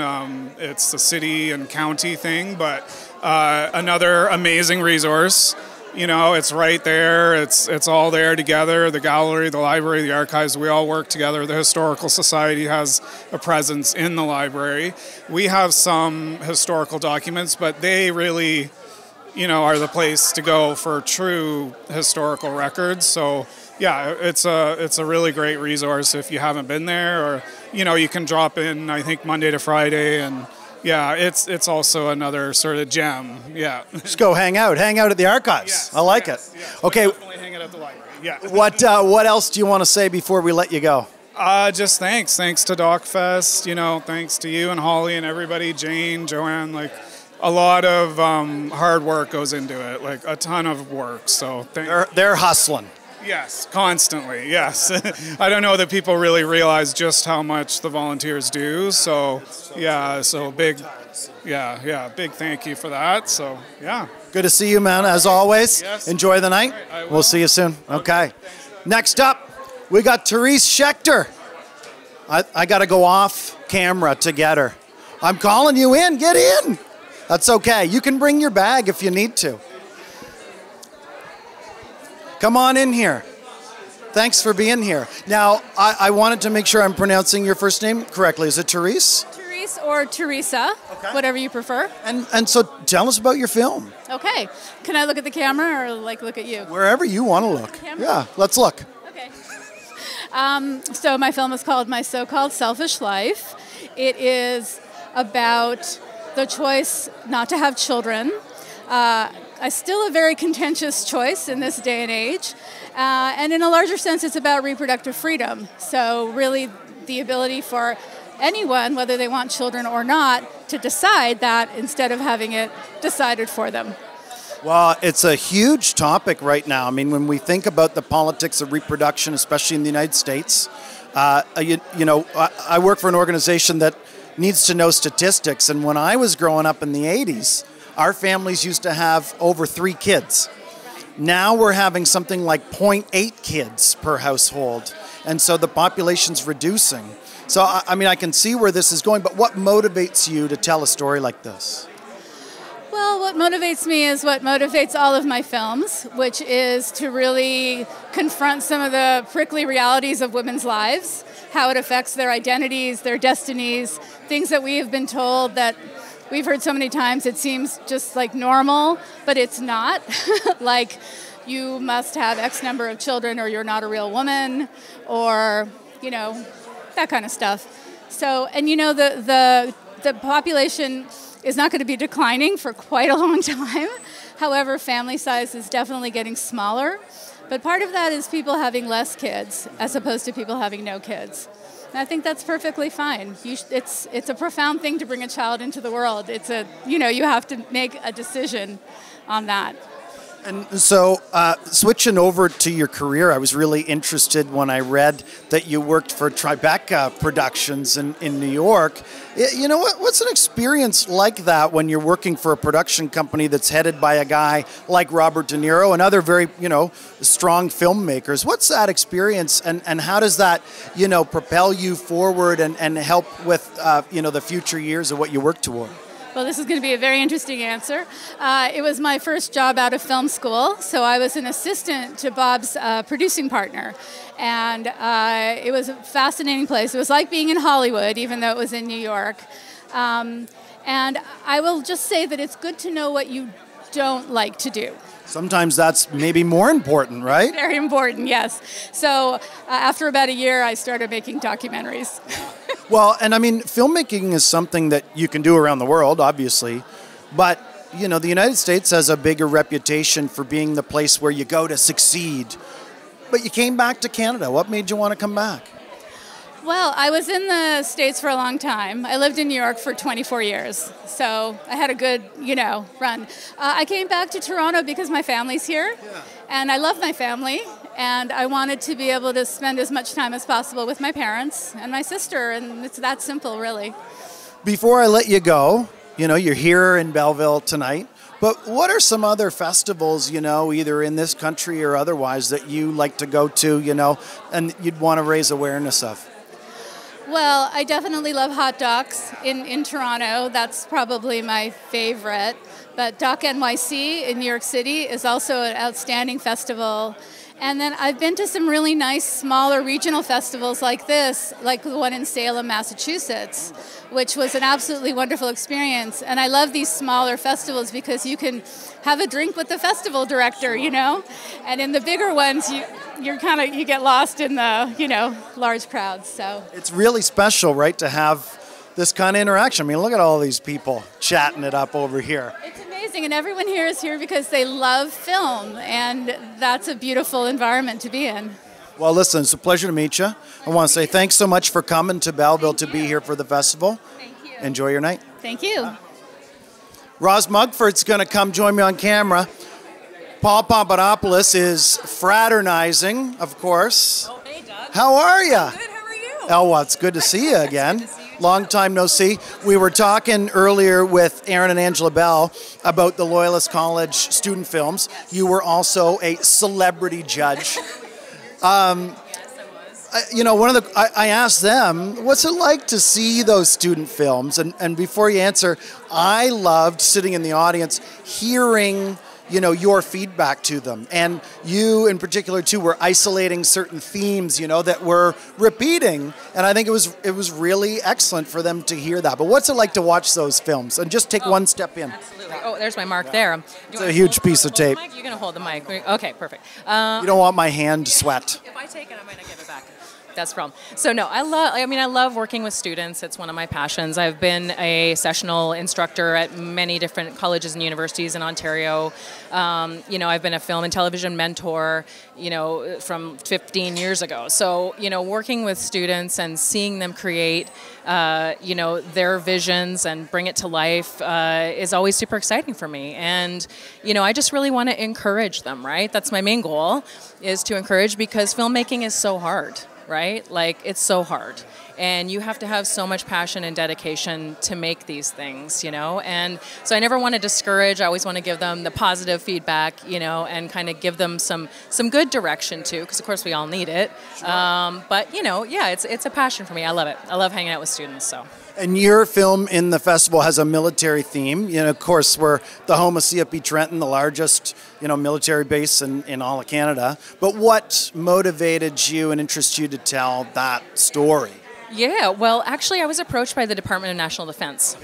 It's the city and county thing, but another amazing resource. You know, it's right there. It's all there together. The gallery, the library, the archives, we all work together. The Historical Society has a presence in the library. We have some historical documents, but they really, you know, are the place to go for true historical records. So yeah, it's a really great resource if you haven't been there, or, you know, you can drop in, I think, Monday to Friday, and yeah, it's also another sort of gem. Yeah. Just go hang out at the archives. Yes, I like yes, it. yes. Okay. Definitely hang out at the library. Yeah. What else do you want to say before we let you go? Just thanks to DocFest. You know, thanks to you and Holly and everybody, Jane, Joanne. Like, a lot of hard work goes into it. Like, a ton of work. So they're hustling. Yes, constantly, yes. I don't know that people really realize just how much the volunteers do, so yeah, so big thank you for that, so yeah. Good to see you, man, as always. Yes. Enjoy the night. Right, we'll see you soon. Okay. Next up, we got Therese Schechter. I got to go off camera to get her. I'm calling you in. Get in. That's okay. You can bring your bag if you need to. Come on in here. Thanks for being here. Now, I wanted to make sure I'm pronouncing your first name correctly. Is it Therese? Therese or Teresa, whatever you prefer. And so tell us about your film. Okay. Can I look at the camera or like look at you? Wherever you want to look. Camera? Yeah, let's look. Okay. So my film is called My So-Called Selfish Life. It is about the choice not to have children. Still a very contentious choice in this day and age. And in a larger sense, it's about reproductive freedom. So really the ability for anyone, whether they want children or not, to decide that instead of having it decided for them. Well, it's a huge topic right now. I mean, when we think about the politics of reproduction, especially in the United States, I work for an organization that needs to know statistics. And when I was growing up in the 80s, our families used to have over 3 kids. Now we're having something like 0.8 kids per household. And so the population's reducing. So, I mean, I can see where this is going, but what motivates you to tell a story like this? Well, what motivates me is what motivates all of my films, which is to really confront some of the prickly realities of women's lives, how it affects their identities, their destinies, things that we have been told that we've heard so many times it seems just like normal, but it's not. Like, you must have X number of children or you're not a real woman, or, you know, that kind of stuff. So, and you know, the population is not going to be declining for quite a long time. However, family size is definitely getting smaller. But part of that is people having less kids as opposed to people having no kids. And I think that's perfectly fine. It's a profound thing to bring a child into the world. You have to make a decision on that. And so, switching over to your career, I was really interested when I read that you worked for Tribeca Productions in New York. You know, what's an experience like that when you're working for a production company that's headed by a guy like Robert De Niro and other very, strong filmmakers? What's that experience, and how does that, propel you forward and help with, the future years of what you work toward? Well, this is going to be a very interesting answer. It was my first job out of film school, so I was an assistant to Bob's producing partner. And it was a fascinating place. It was like being in Hollywood, even though it was in New York. And I will just say that it's good to know what you don't like to do. Sometimes that's maybe more important, right? Very important, yes. So after about a year, I started making documentaries. Well, and I mean, filmmaking is something that you can do around the world, obviously. But, the United States has a bigger reputation for being the place where you go to succeed. But you came back to Canada. What made you want to come back? Well, I was in the States for a long time. I lived in New York for 24 years, so I had a good, run. I came back to Toronto because my family's here, and I love my family, and I wanted to be able to spend as much time as possible with my parents and my sister, and it's that simple, really. Before I let you go, you're here in Belleville tonight, but what are some other festivals, either in this country or otherwise, that you like to go to, and you'd want to raise awareness of? Well, I definitely love hot docs in Toronto. That's probably my favorite. But Doc NYC in New York City is also an outstanding festival. And then I've been to some really nice smaller regional festivals like this, like the one in Salem, Massachusetts, which was an absolutely wonderful experience. And I love these smaller festivals because you can have a drink with the festival director, you know? And in the bigger ones, you get lost in the, large crowds. So it's really special, right, to have this kind of interaction. I mean, look at all these people chatting it up over here. It's amazing, and everyone here is here because they love film, and that's a beautiful environment to be in. Well, listen, it's a pleasure to meet you. I want to say thanks so much for coming to Belleville to be here for the festival. Thank you. Enjoy your night. Thank you. Roz Mugford's going to come join me on camera. Paul Papadopoulos is fraternizing, of course. Oh, hey, Doug. How are you? Good, how are you? Oh, well, it's good to see you again. Long time no see. We were talking earlier with Aaron and Angela Bell about the Loyalist College student films. Yes. You were also a celebrity judge. Yes, I was. I asked them, what's it like to see those student films? And before you answer, I loved sitting in the audience hearing your feedback to them. And you in particular too were isolating certain themes, that were repeating. And I think it was really excellent for them to hear that. But what's it like to watch those films? And just take one step in. Absolutely. Oh, there's my mark there. It's a huge piece of tape. You're going to hold the mic. Okay, perfect. You don't want my hand to sweat. If I take it, I might not give it back. That's the problem. So no, I love working with students. It's one of my passions. I've been a sessional instructor at many different colleges and universities in Ontario. I've been a film and television mentor, from 15 years ago. So, working with students and seeing them create, their visions and bring it to life is always super exciting for me. And, I just really want to encourage them, right? That's my main goal, is to encourage, because filmmaking is so hard. Right? Like, it's so hard. And you have to have so much passion and dedication to make these things, And so I never want to discourage. I always want to give them the positive feedback, and kind of give them some good direction too, because of course we all need it. Sure. But it's a passion for me. I love it. I love hanging out with students. So. And your film in the festival has a military theme. Of course, we're the home of CFB Trenton, the largest, military base in all of Canada. But what motivated you and interested you to tell that story? Yeah, well, actually, I was approached by the Department of National Defense.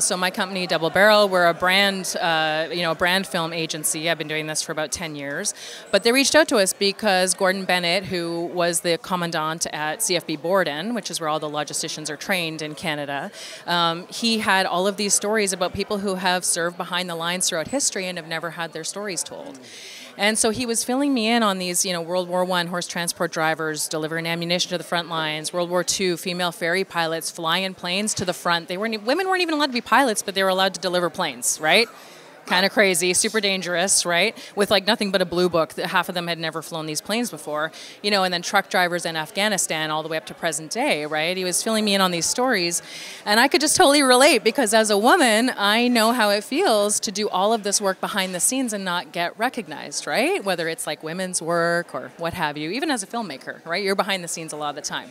So my company, Double Barrel, we're a brand, brand film agency. I've been doing this for about 10 years. But they reached out to us because Gordon Bennett, who was the commandant at CFB Borden, which is where all the logisticians are trained in Canada, he had all of these stories about people who have served behind the lines throughout history and have never had their stories told. And so he was filling me in on these, World War I horse transport drivers delivering ammunition to the front lines, World War II female ferry pilots flying planes to the front. Women weren't even allowed to be pilots, but they were allowed to deliver planes, right? Kind of crazy, super dangerous, right? With like nothing but a blue book. Half of them had never flown these planes before, and then truck drivers in Afghanistan all the way up to present day, right? He was filling me in on these stories, and I could just totally relate, because as a woman, I know how it feels to do all of this work behind the scenes and not get recognized, right? Whether it's like women's work or what have you, even as a filmmaker, right? You're behind the scenes a lot of the time.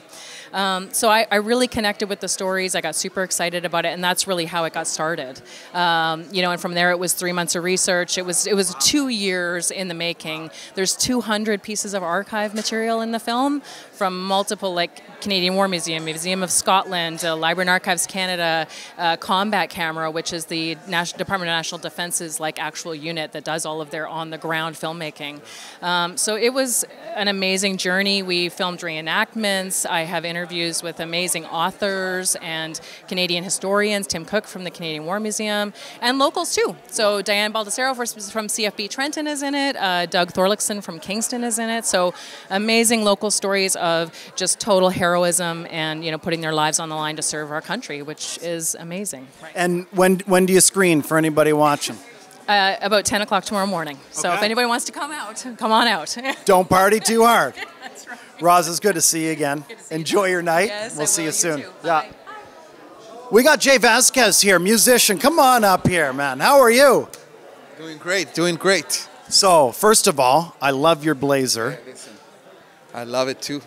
So I really connected with the stories. I got super excited about it, and that's really how it got started. And from there it was 3 months of research. It was 2 years in the making. There's 200 pieces of archive material in the film from multiple, like Canadian War Museum, Museum of Scotland, Library and Archives Canada, Combat Camera, which is the Department of National Defense's like actual unit that does all of their on-the-ground filmmaking. So it was an amazing journey. We filmed reenactments. I have interviews with amazing authors and Canadian historians, Tim Cook from the Canadian War Museum, and locals too. So Diane Baldessaro from CFB Trenton is in it. Doug Thorlickson from Kingston is in it. So amazing local stories of just total heroism and putting their lives on the line to serve our country, which is amazing. Right. And when do you screen for anybody watching? About 10 o'clock tomorrow morning. So if anybody wants to come out, come on out. Don't party too hard. That's right. Roz, it's good to see you again. Enjoy your night. Yes, we'll see you soon. Yeah. We got Jay Vasquez here, musician. Come on up here, man. How are you? Doing great, doing great. So, first of all, I love your blazer. Listen, I love it too.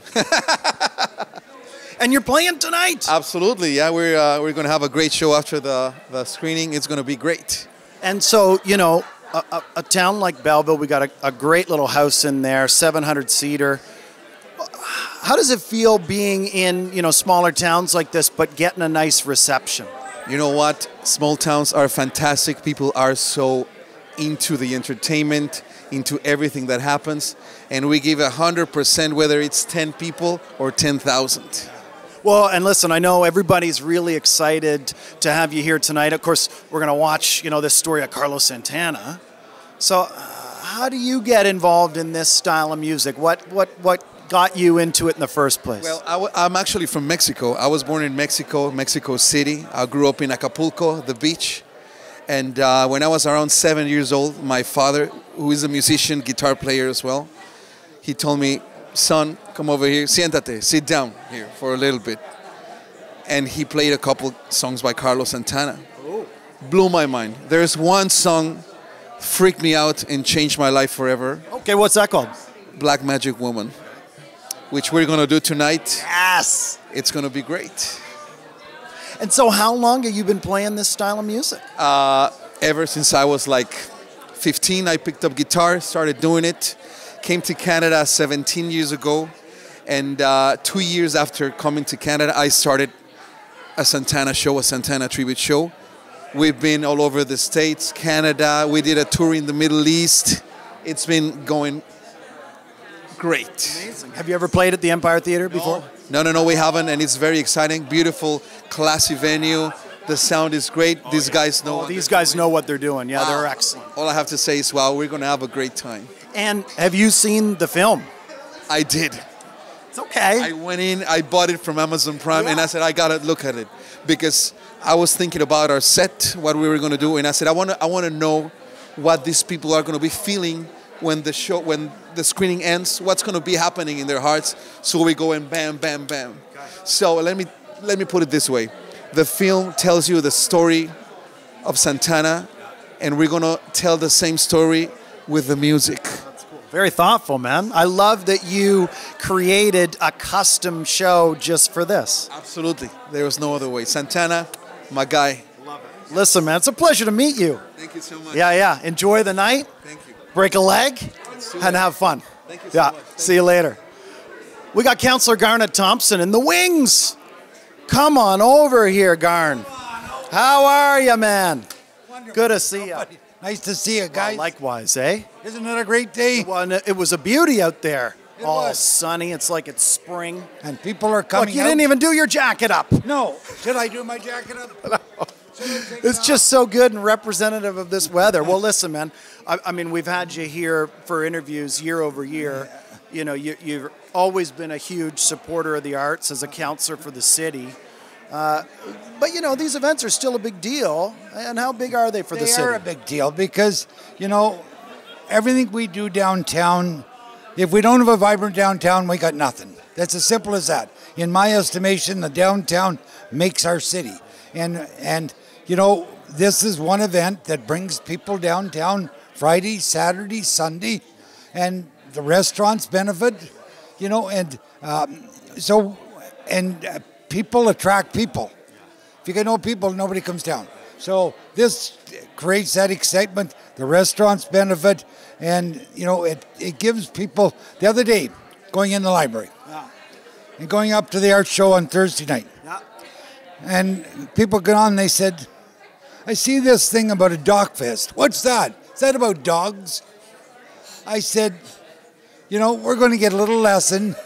And you're playing tonight. Absolutely, yeah. We're going to have a great show after the screening. It's going to be great. And so, you know, a town like Belleville, we got a great little house in there, 700-seater. How does it feel being in, you know, smaller towns like this, but getting a nice reception? You know what? Small towns are fantastic. People are so into the entertainment, into everything that happens, and we give 100% whether it's 10 people or 10,000. Well, and listen, I know everybody's really excited to have you here tonight. Of course, we're going to watch, you know, this story of Carlos Santana. So, how do you get involved in this style of music? What got you into it in the first place? Well, I'm actually from Mexico. I was born in Mexico, Mexico City. I grew up in Acapulco, the beach. And when I was around 7 years old, my father, who is a musician, guitar player as well, he told me, son, come over here, siéntate, sit down here for a little bit. And he played a couple songs by Carlos Santana. Oh. Blew my mind. There's one song, freaked me out and changed my life forever. Okay, what's that called? Black Magic Woman, which we're going to do tonight. Yes! It's going to be great. And so how long have you been playing this style of music? Ever since I was like 15, I picked up guitar, started doing it. Came to Canada 17 years ago, and 2 years after coming to Canada, I started a Santana show, a Santana tribute show. We've been all over the States, Canada. We did a tour in the Middle East. It's been going great. Amazing. Have you ever played at the Empire Theater before? No, we haven't, and it's very exciting. Beautiful, classy venue. The sound is great. These guys know. These guys know what they're doing. Yeah, they're excellent. All I have to say is, wow, we're going to have a great time. And have you seen the film? I did. It's okay. I went in, I bought it from Amazon Prime, and I said, I got to look at it. Because I was thinking about our set, what we were going to do, and I said, I want to know what these people are going to be feeling when the screening ends, what's going to be happening in their hearts. So we go and bam, bam, bam. So let me put it this way. The film tells you the story of Santana, and we're going to tell the same story with the music. That's cool. Very thoughtful, man. I love that you created a custom show just for this. Absolutely. There was no other way. Santana, my guy. Love it. Listen, man, it's a pleasure to meet you. Thank you so much. Yeah. Enjoy the night. Thank you. Break a leg and have fun. Thank you so much. See you later. We got Councillor Garnet Thompson in the wings. Come on over here, Garn. How are you, man? Wonderful. Good to see you. Nice to see you, guys. Well, likewise, eh? Isn't it a great day? Well, it was a beauty out there. It All was. sunny. It's like it's spring. And people are coming Look, you out. didn't even do your jacket up. No. Should I do my jacket up? It's just so good and representative of this weather. Well, listen, man. I mean, we've had you here for interviews year over year. You know, you've always been a huge supporter of the arts as a councillor for the city. But, you know, these events are still a big deal. And how big are they for the city? They are a big deal because, you know, everything we do downtown, if we don't have a vibrant downtown, we got nothing. That's as simple as that. In my estimation, the downtown makes our city. And you know, this is one event that brings people downtown Friday, Saturday, Sunday, and the restaurants benefit, you know, and people attract people. If you get no people, nobody comes down. So this creates that excitement. The restaurants benefit, and you know, it gives people. The other day, going in the library, and going up to the art show on Thursday night, and people got on. They said, "I see this thing about a DocFest. What's that? Is that about dogs?" I said, "You know, we're going to get a little lesson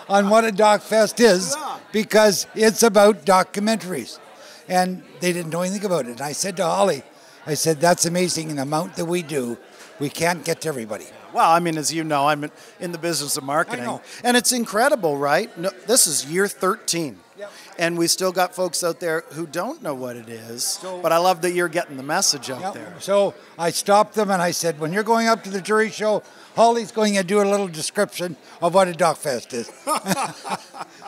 on what a DocFest is because it's about documentaries." And they didn't know anything about it. And I said to Holly, I said, "That's amazing. The amount that we do, we can't get to everybody." Well, I mean, as you know, I'm in the business of marketing. I know. And it's incredible, right? No, this is year 13. Yep. And we still got folks out there who don't know what it is. But I love that you're getting the message out there. So I stopped them and I said, "When you're going up to the jury show, Holly's going to do a little description of what a DocFest is."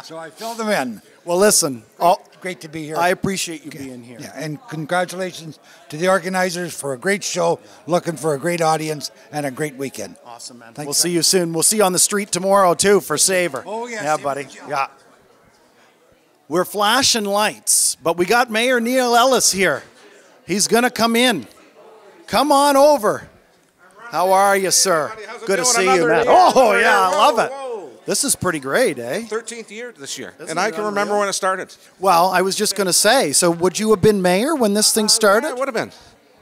So I filled them in. Well, listen. Great to be here. I appreciate you being here. Yeah, and congratulations to the organizers for a great show, looking for a great audience and a great weekend. Awesome, man. Thanks, We'll see you soon. We'll see you on the street tomorrow, too, for Savor. Oh, yes. Yeah, buddy. Yeah. We're flashing lights, but we got Mayor Neil Ellis here. He's going to come in. Come on over. How are you, sir? Good to see you, man. Oh, yeah, I love it. This is pretty great, eh? 13th year this year, and I can remember when it started. Well, I was just going to say, so would you have been mayor when this thing started? Yeah, it would have been.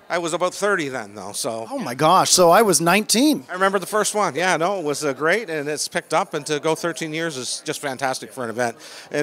I was about 30 then, though, so. Oh, my gosh, so I was 19. I remember the first one. Yeah, no, it was great, and it's picked up, and to go 13 years is just fantastic for an event.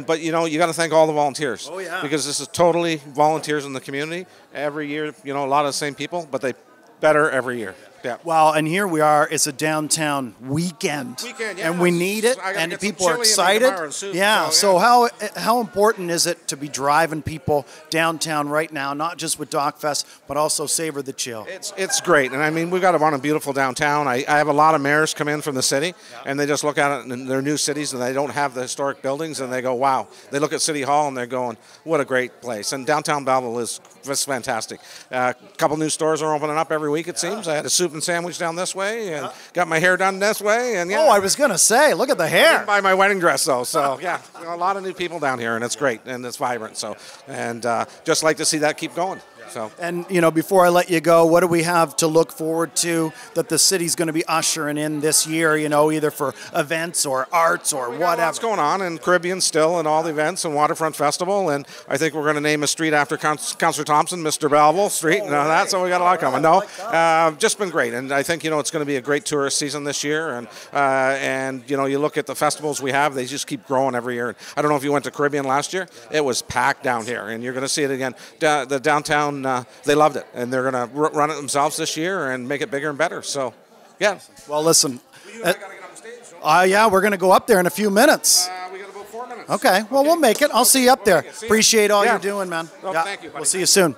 But, you know, you got to thank all the volunteers. Oh, yeah. Because this is totally volunteers in the community. Every year, you know, a lot of the same people, but they better every year. Yeah. Well, and here we are. It's a downtown weekend, and we need it, and people are excited. Yeah. So how important is it to be driving people downtown right now, not just with DocFest, but also savor the chill? It's great, and I mean we've got a beautiful downtown. I have a lot of mayors come in from the city, and they just look at it in their new cities, and they don't have the historic buildings, and they go, wow. They look at City Hall, and they're going, what a great place. And downtown Belleville is just fantastic. A couple new stores are opening up every week, it seems. I had a soup and sandwich down this way, and got my hair done this way, and yeah. Oh, I was gonna say, look at the hair. I didn't buy my wedding dress though, so yeah, you know, a lot of new people down here, and it's great, and it's vibrant. So, and just like to see that keep going. So. And, you know, before I let you go, what do we have to look forward to that the city's going to be ushering in this year, you know, either for events or arts or whatever? What's going on in Caribbean still and all the events and Waterfront Festival, and I think we're going to name a street after Councillor Thompson, Mr. Belleville Street, and all that, so we got a lot coming. No, just been great, and I think, you know, it's going to be a great tourist season this year, and you know, you look at the festivals we have, they just keep growing every year. I don't know if you went to Caribbean last year, it was packed down here, and you're going to see it again. The downtown, they loved it, and they're going to run it themselves this year and make it bigger and better. So, yeah. Well, listen. Yeah, we're going to go up there in a few minutes. We got about 4 minutes. Okay. Well, we'll make it. I'll see you up there. Appreciate all you're doing, man. No, thank you, buddy. We'll see you soon.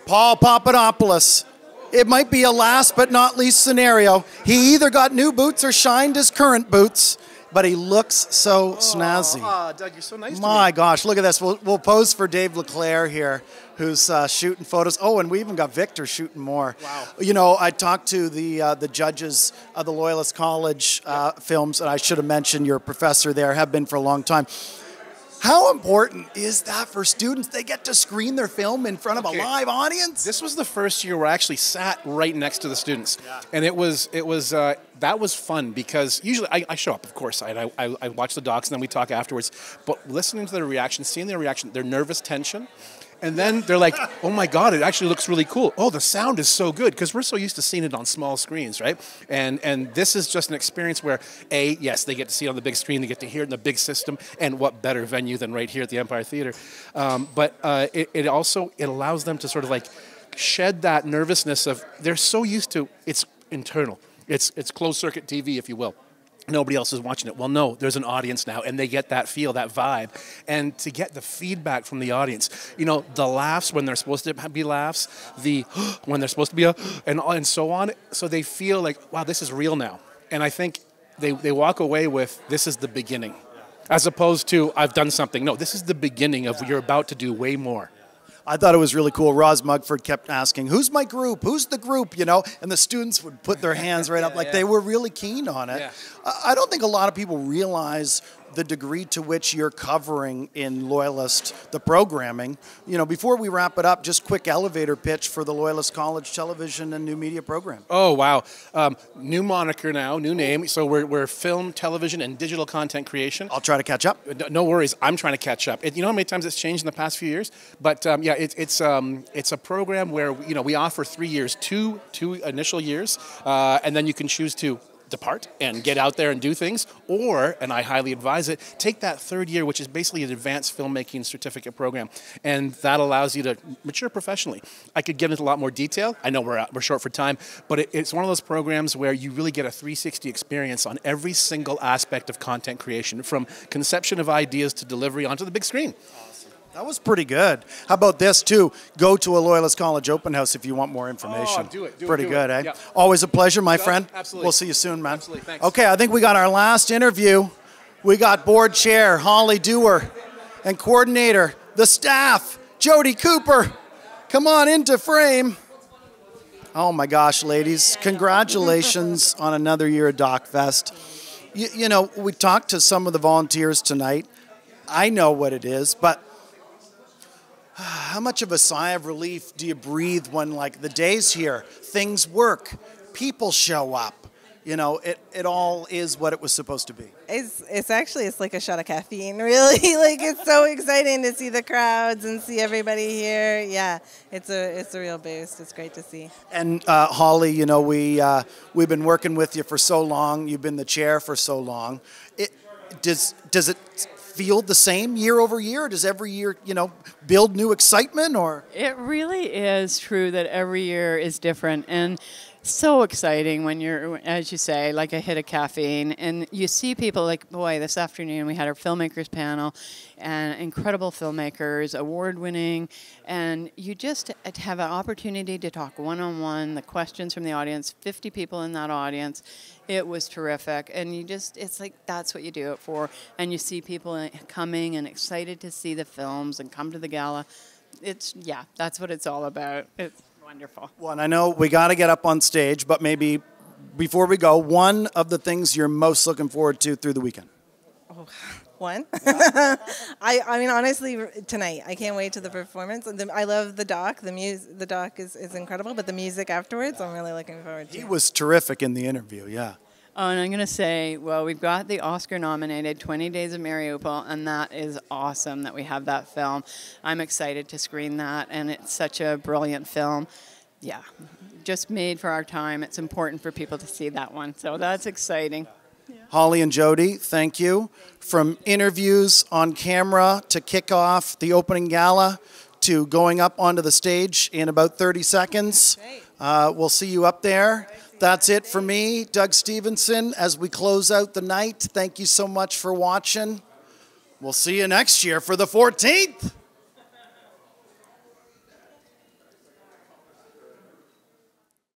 Paul Papadopoulos. It might be a last but not least scenario. He either got new boots or shined his current boots, but he looks so snazzy. Oh, Doug, you're so nice to me. My gosh, look at this. We'll pose for Dave LeClaire here, who's shooting photos. Oh, and we even got Victor shooting more. Wow. You know, I talked to the judges of the Loyalist College films, and I should have mentioned your professor there, have been for a long time. How important is that for students? They get to screen their film in front of a live audience? This was the first year where I actually sat right next to the students. Yeah. And it was that was fun because usually I show up, of course, I watch the docs and then we talk afterwards. But listening to their reaction, seeing their reaction, their nervous tension, and then they're like, oh my God, it actually looks really cool. Oh, the sound is so good, because we're so used to seeing it on small screens, right? And this is just an experience where, yes, they get to see it on the big screen, they get to hear it in the big system, and what better venue than right here at the Empire Theater. But it also allows them to sort of like shed that nervousness of, they're so used to, it's internal. It's closed circuit TV, if you will. Nobody else is watching it. Well, no, there's an audience now, and they get that feel, that vibe. And to get the feedback from the audience, you know, the laughs when they're supposed to be laughs, the when they're supposed to be and so on, so they feel like, wow, this is real now. And I think they walk away with, this is the beginning, as opposed to, I've done something. No, this is the beginning of you're about to do way more. I thought it was really cool. Roz Mugford kept asking, who's my group? Who's the group? You know, and the students would put their hands right up like they were really keen on it. Yeah. I don't think a lot of people realize the degree to which you're covering in Loyalist the programming. You know, before we wrap it up, just quick elevator pitch for the Loyalist College television and new media program. Oh, wow. New moniker now, new name. So we're film, television, and digital content creation. I'll try to catch up. No worries. I'm trying to catch up. You know how many times it's changed in the past few years? But yeah, it's a program where, you know, we offer 3 years, two initial years, and then you can choose to depart and get out there and do things, or, and I highly advise it, take that third year, which is basically an advanced filmmaking certificate program, and that allows you to mature professionally. I could get into a lot more detail. I know we're short for time, but it's one of those programs where you really get a 360 experience on every single aspect of content creation, from conception of ideas to delivery onto the big screen. That was pretty good. How about this, too? Go to a Loyalist College open house if you want more information. Oh, do it. Pretty good, eh? Yeah. Always a pleasure, my friend. Absolutely. We'll see you soon, man. Absolutely, thanks. Okay, I think we got our last interview. We got board chair Holly Dewar and coordinator, the staff, Jody Cooper. Come on into frame. Oh, my gosh, ladies. Congratulations on another year of DocFest. You know, we talked to some of the volunteers tonight. I know what it is, but how much of a sigh of relief do you breathe when, like, the day's here, things work, people show up? You know, it all is what it was supposed to be. It's actually, it's like a shot of caffeine, really. Like, it's so exciting to see the crowds and see everybody here. Yeah, it's a real boost. It's great to see. And Holly, you know, we've been working with you for so long. You've been the chair for so long. Does it feel the same year over year? Does every year, you know, build new excitement? Or it really is true that every year is different, and so exciting when you're, as you say, like a hit of caffeine, and you see people like, boy, this afternoon we had our filmmakers panel, and incredible filmmakers, award-winning, and you just have an opportunity to talk one-on-one, the questions from the audience, 50 people in that audience. It was terrific, and you just, it's like, that's what you do it for, and you see people coming and excited to see the films and come to the gala. It's, yeah, that's what it's all about. It's wonderful. Well, and I know we got to get up on stage, but maybe before we go, one of the things you're most looking forward to through the weekend. Oh, one? I mean, honestly, tonight. I can't wait to the performance. I love the doc. The doc is incredible, but the music afterwards, I'm really looking forward to. He was terrific in the interview, yeah. Oh, and I'm going to say, well, we've got the Oscar-nominated 20 Days of Mariupol, and that is awesome that we have that film. I'm excited to screen that, and it's such a brilliant film. Yeah, just made for our time. It's important for people to see that one, so that's exciting. Holly and Jody, thank you. From interviews on camera to kick off the opening gala to going up onto the stage in about 30 seconds. We'll see you up there. That's it for me, Doug Stevenson, as we close out the night. Thank you so much for watching. We'll see you next year for the 14th.